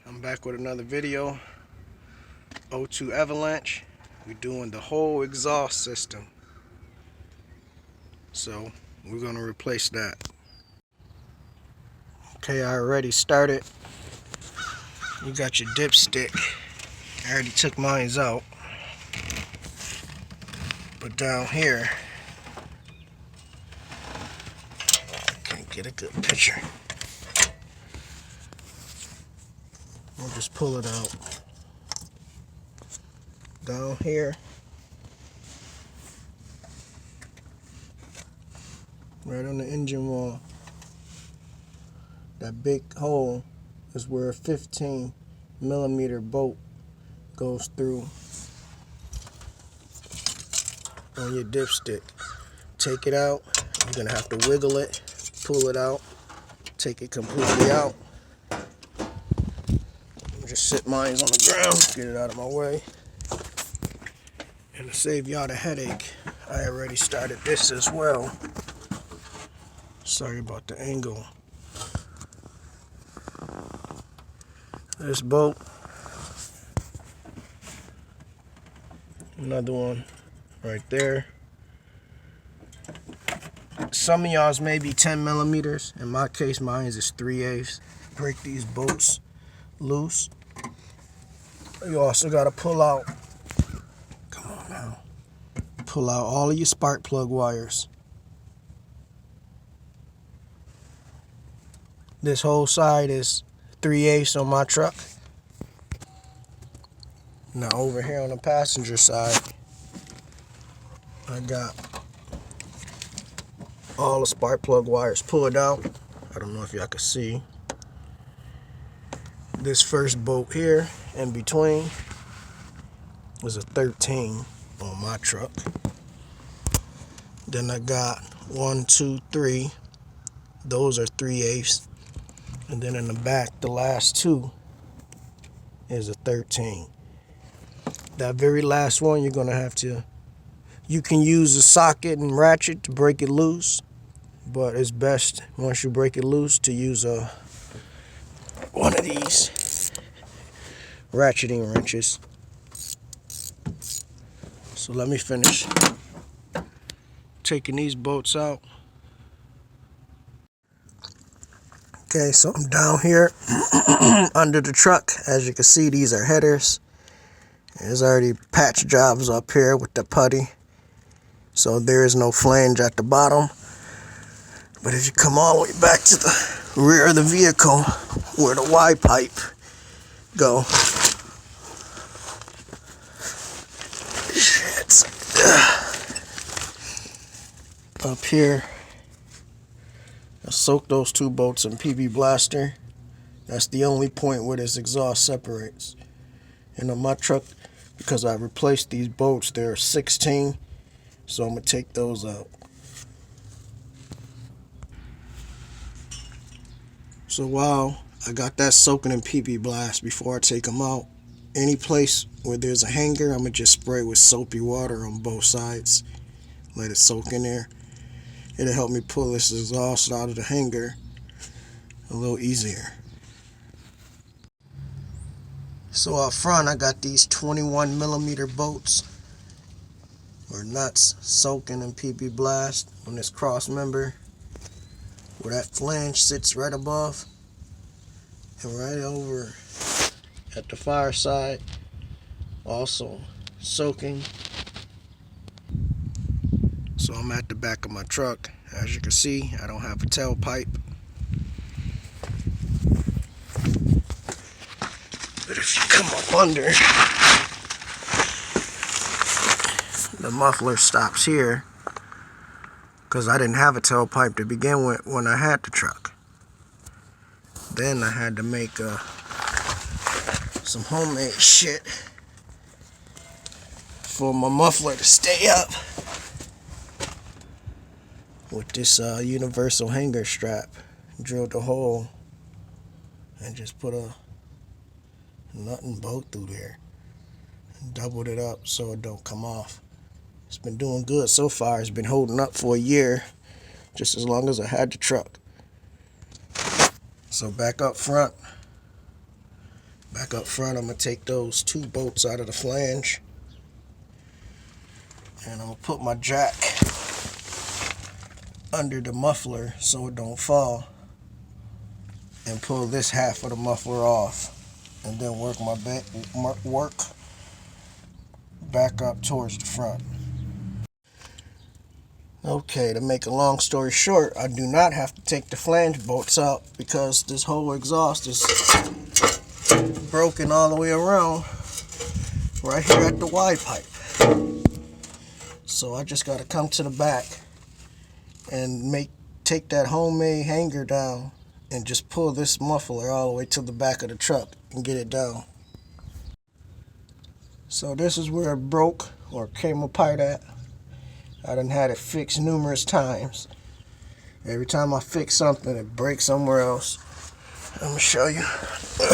I'm back with another video. 02 Avalanche. We're doing the whole exhaust system. So we're gonna replace that. Okay, I already started. You got your dipstick. I already took mine out. But down here, I can't get a good picture. We'll just pull it out. Down here, right on the engine wall, that big hole is where a 15mm bolt goes through on your dipstick. Take it out. You're gonna have to wiggle it, pull it out, take it completely out. Just sit mine on the ground, get it out of my way. And to save y'all the headache, I already started this as well. Sorry about the angle. This bolt. Another one right there. Some of y'all's may be 10mm. In my case, mine is 3/8. Break these bolts loose. You also got to pull out, come on now, pull out all of your spark plug wires. This whole side is 3/8 on my truck. Now over here on the passenger side, I got all the spark plug wires pulled out. I don't know if y'all can see. This first bolt here in between was a 13 on my truck. Then I got 1, 2, 3. Those are 3/8. And then in the back, the last two is a 13. That very last one, you're gonna have to, you can use a socket and ratchet to break it loose, but it's best once you break it loose to use one of these ratcheting wrenches. So let me finish taking these bolts out. Okay, so I'm down here under the truck. As you can see, these are headers. There's already patch jobs up here with the putty, so there is no flange at the bottom. But if you come all the way back to the rear of the vehicle where the Y pipe go, shit, up here, I soaked those two bolts in PB Blaster. That's the only point where this exhaust separates. And on my truck, because I replaced these bolts, they're 16, so I'm gonna take those out. So while I got that soaking in PB Blast, before I take them out, any place where there's a hanger, I'm gonna just spray with soapy water on both sides. Let it soak in there. It'll help me pull this exhaust out of the hanger a little easier. So up front, I got these 21mm bolts or nuts soaking in PB Blast on this cross member where that flange sits right above, and right over at the fire side, also soaking. So I'm at the back of my truck. As you can see, I don't have a tailpipe. But if you come up under, the muffler stops here because I didn't have a tailpipe to begin with when I had the truck. Then I had to make some homemade shit for my muffler to stay up with this universal hanger strap. Drilled a hole and just put a nut and bolt through there and doubled it up so it don't come off. It's been doing good so far. It's been holding up for a year, just as long as I had the truck. So back up front, Back up front, I'm going to take those 2 bolts out of the flange. And I'm going to put my jack under the muffler so it don't fall. And pull this half of the muffler off. And then work back up towards the front. Okay, to make a long story short, I do not have to take the flange bolts out because this whole exhaust is broken all the way around right here at the Y pipe. So I just got to come to the back and take that homemade hanger down and just pull this muffler all the way to the back of the truck and get it down. So this is where it broke or came apart at. I done had it fixed numerous times. Every time I fix something, it breaks somewhere else. Let me show you what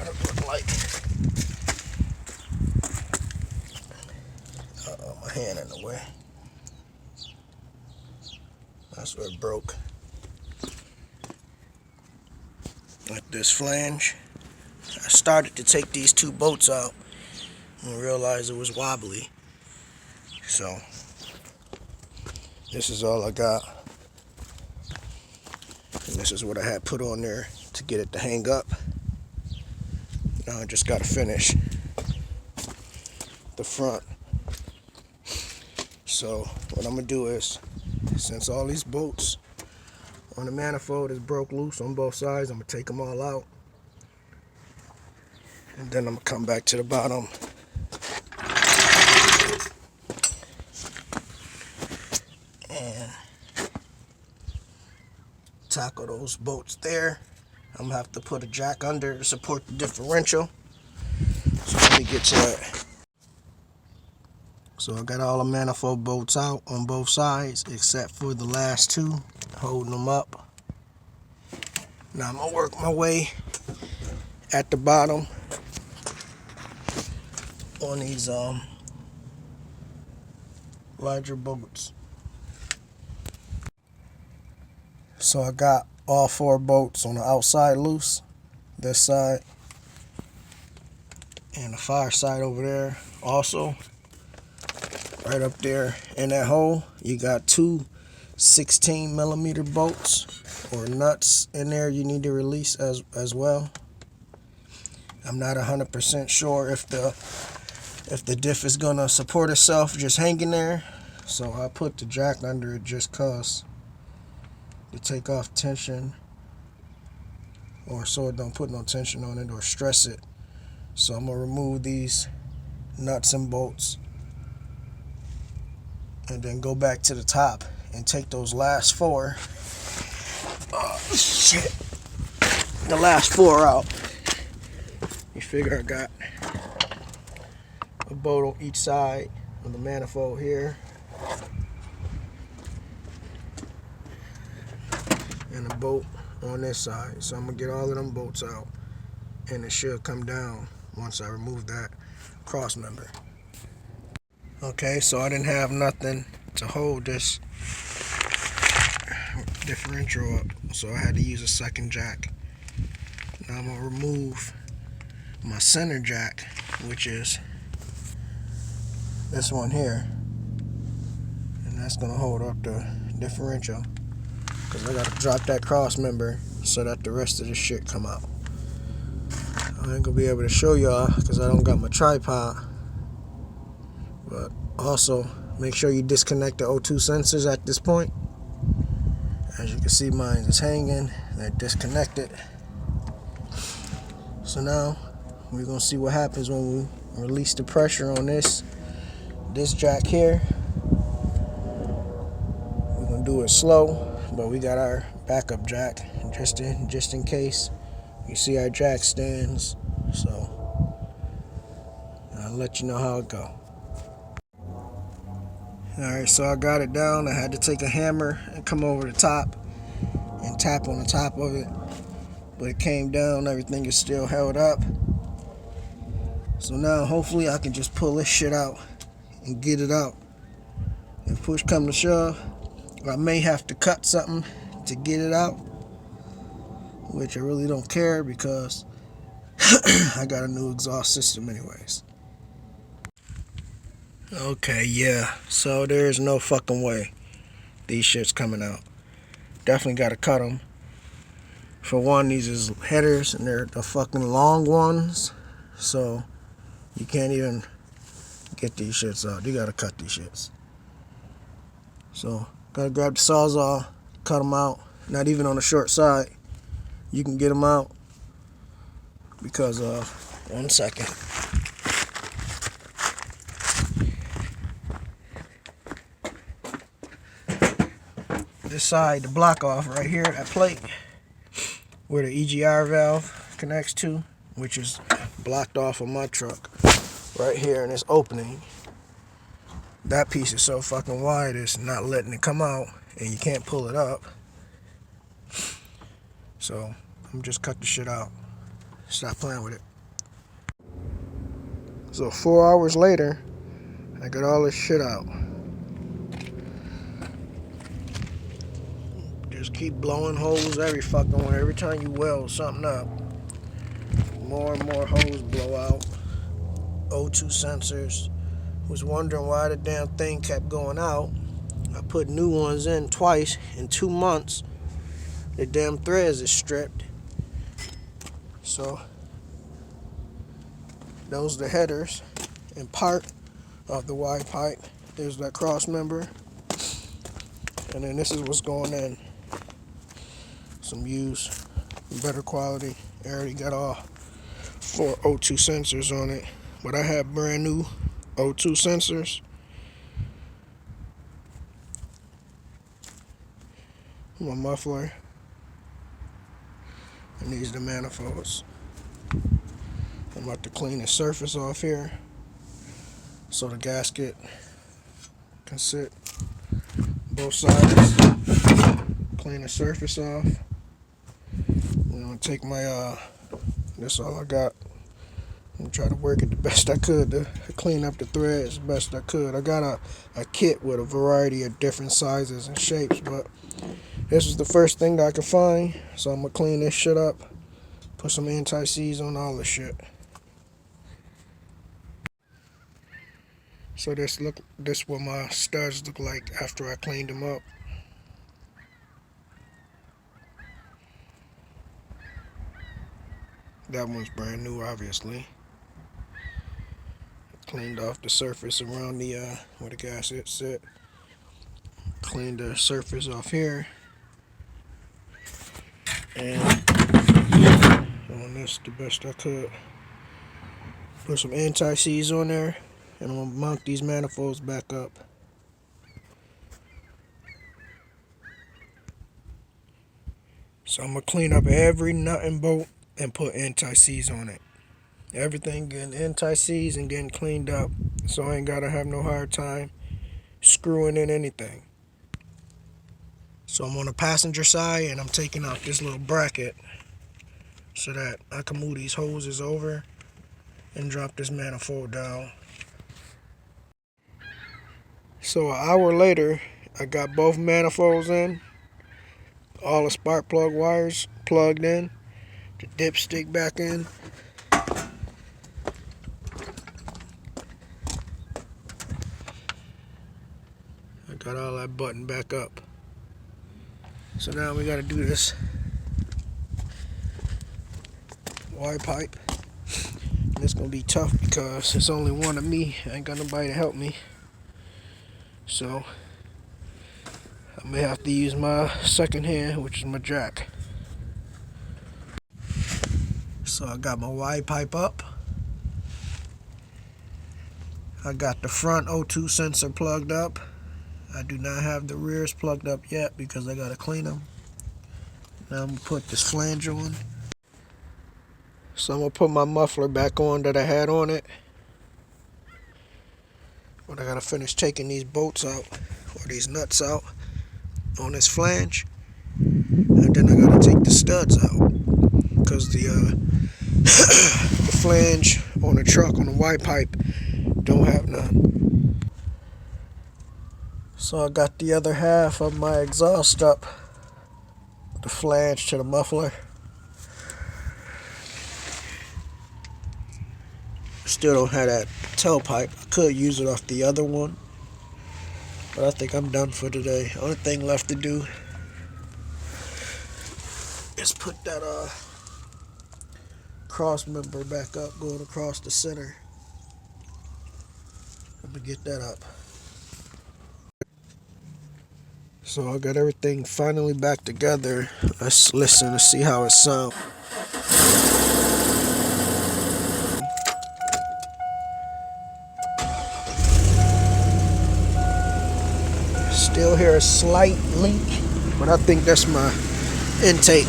it look like. My hand in the way. That's where it broke. Like this flange. I started to take these 2 bolts out and realized it was wobbly. So this is all I got. And this is what I had put on there to get it to hang up. Now I just got to finish the front. So what I'm going to do is, since all these bolts on the manifold is broke loose on both sides, I'm going to take them all out. And then I'm going to come back to the bottom and tackle those bolts there. I'm going to have to put a jack under to support the differential. So let me get to that. So I got all the manifold bolts out on both sides except for the last 2, holding them up. Now I'm going to work my way at the bottom on these larger bolts. So I got all 4 bolts on the outside loose, this side, and the far side over there also. Right up there in that hole, you got 2 16mm bolts or nuts in there you need to release as well. I'm not 100% sure if the diff is gonna support itself just hanging there, so I put the jack under it just cause to take off tension, or so it don't put no tension on it or stress it. So I'm gonna remove these nuts and bolts and then go back to the top and take those last 4 the last 4 out. You figure I got a bolt on each side of the manifold here and a bolt on this side. So I'm gonna get all of them bolts out and it should come down once I remove that cross member. Okay, so I didn't have nothing to hold this differential up, so I had to use a second jack. Now I'm gonna remove my center jack, which is this one here, and that's gonna hold up the differential because I gotta drop that cross member so that the rest of the shit come out. I ain't gonna be able to show y'all because I don't got my tripod, but also make sure you disconnect the O2 sensors at this point. As you can see, mine is hanging, they're disconnected. So now we're gonna see what happens when we release the pressure on this jack here. We're gonna do it slow, but we got our backup jack just in case. You see our jack stands, so I'll let you know how it go. Alright, so I got it down. I had to take a hammer and come over the top and tap on the top of it, but it came down. Everything is still held up. So now hopefully I can just pull this shit out and get it out. If push come to shove, I may have to cut something to get it out, which I really don't care because I got a new exhaust system anyways. Okay, yeah. So there's no fucking way these shits coming out. Definitely gotta cut them. For one, these is headers and they're the fucking long ones. So you can't even get these shits out. You gotta cut these shits. So gotta grab the Sawzall, cut them out. Not even on the short side. You can get them out because of, 1 second. This side, the block off right here, that plate where the EGR valve connects to, which is blocked off of my truck. Right here in this opening, that piece is so fucking wide it's not letting it come out and you can't pull it up. So I'm just cut the shit out. Stop playing with it. So 4 hours later, I got all this shit out. Just keep blowing holes every fucking one. Every time you weld something up, more and more holes blow out. O2 sensors. Was wondering why the damn thing kept going out. I put new ones in twice in 2 months. The damn threads is stripped. So those are the headers and part of the Y pipe. There's that cross member. And then this is what's going in. Some used, better quality. I already got all 4 O2 sensors on it. But I have brand new O2 sensors. My muffler. And these are the manifolds. I'm about to clean the surface off here so the gasket can sit both sides. Clean the surface off. I'm gonna take my this all I got. I'm gonna try to work it the best I could to clean up the threads the best I could. I got a kit with a variety of different sizes and shapes, but this is the first thing I could find, so I'm gonna clean this shit up, put some anti-seize on all this shit. So this what my studs look like after I cleaned them up. That one's brand new, obviously. Cleaned off the surface around the where the gasket sit. Cleaned the surface off here. And on this the best I could. Put some anti-seize on there, and I'm gonna mount these manifolds back up. So I'm gonna clean up every nut and bolt and put anti-seize on it. Everything getting anti-seize and getting cleaned up, so I ain't gotta have no hard time screwing in anything. So I'm on the passenger side and I'm taking out this little bracket so that I can move these hoses over and drop this manifold down. So an hour later, I got both manifolds in, all the spark plug wires plugged in, the dipstick back in. I got all that button back up. So now we gotta do this Y pipe. And it's gonna be tough because it's only one of me. I ain't got nobody to help me. So I may have to use my second hand, which is my jack. So I got my Y pipe up. I got the front O2 sensor plugged up. I do not have the rears plugged up yet because I gotta clean them. Now I'm gonna put this flange on. So I'm gonna put my muffler back on that I had on it. But I gotta finish taking these bolts out, or these nuts out on this flange. And then I gotta take the studs out. Because the flange on the truck, on the Y pipe, don't have none. So I got the other half of my exhaust up, the flange to the muffler. Still don't have that tailpipe. I could use it off the other one, but I think I'm done for today. Only thing left to do is put that cross member back up, going across the center. I'm gonna get that up. So I got everything finally back together. Let's listen to see how it sounds. Still hear a slight leak, but I think that's my intake.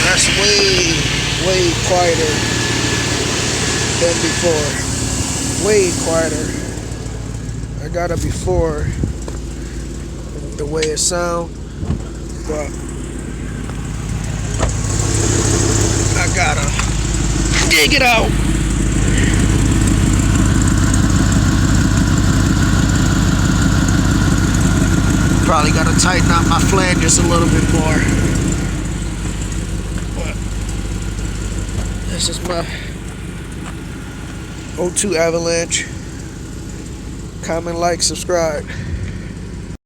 That's way quieter than before. Way quieter. I got it before, the way it sound, but I gotta dig it out. Probably gotta tighten up my flanges a little bit more. But this is my 02 Avalanche. Comment, like, subscribe.